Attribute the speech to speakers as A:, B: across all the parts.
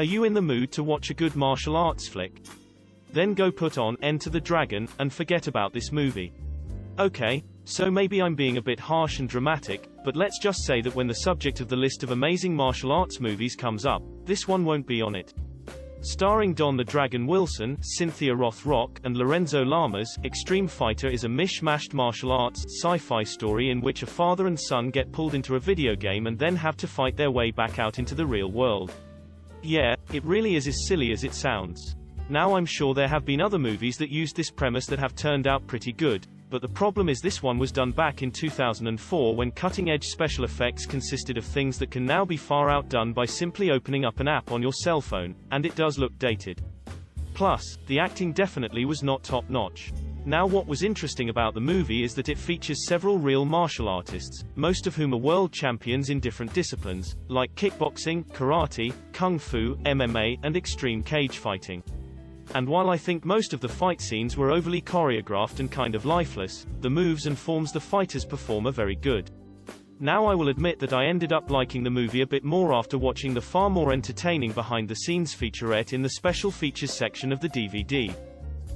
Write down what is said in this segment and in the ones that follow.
A: you in the mood to watch a good martial arts flick? Then go put on Enter the Dragon, and forget about this movie. Okay, so maybe I'm being a bit harsh and dramatic, but let's just say that when the subject of the list of amazing martial arts movies comes up, this one won't be on it. Starring Don the Dragon Wilson, Cynthia Rothrock, and Lorenzo Lamas, Extreme Fighter is a mishmashed martial arts, sci-fi story in which a father and son get pulled into a video game and then have to fight their way back out into the real world. Yeah, it really is as silly as it sounds. Now I'm sure there have been other movies that used this premise that have turned out pretty good, but the problem is this one was done back in 2004 when cutting-edge special effects consisted of things that can now be far outdone by simply opening up an app on your cell phone, and it does look dated. Plus, the acting definitely was not top-notch. Now what was interesting about the movie is that it features several real martial artists, most of whom are world champions in different disciplines, like kickboxing, karate, kung fu, MMA, and extreme cage fighting. And while I think most of the fight scenes were overly choreographed and kind of lifeless, the moves and forms the fighters perform are very good. Now I will admit that I ended up liking the movie a bit more after watching the far more entertaining behind-the-scenes featurette in the special features section of the DVD.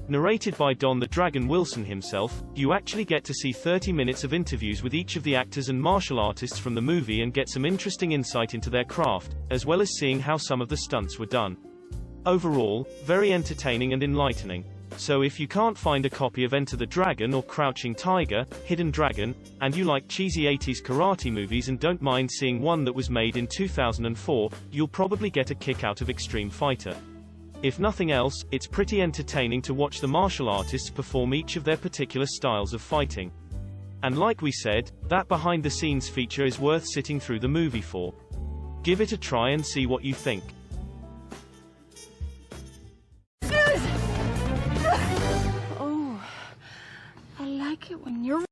A: Narrated by Don the Dragon Wilson himself, you actually get to see 30 minutes of interviews with each of the actors and martial artists from the movie and get some interesting insight into their craft, as well as seeing how some of the stunts were done. Overall, very entertaining and enlightening. So if you can't find a copy of Enter the Dragon or Crouching Tiger, Hidden Dragon, and you like cheesy 80s karate movies and don't mind seeing one that was made in 2004, you'll probably get a kick out of Extreme Fighter. If nothing else, it's pretty entertaining to watch the martial artists perform each of their particular styles of fighting. And like we said, that behind-the-scenes feature is worth sitting through the movie for. Give it a try and see what you think.
B: Oh, I like it when you're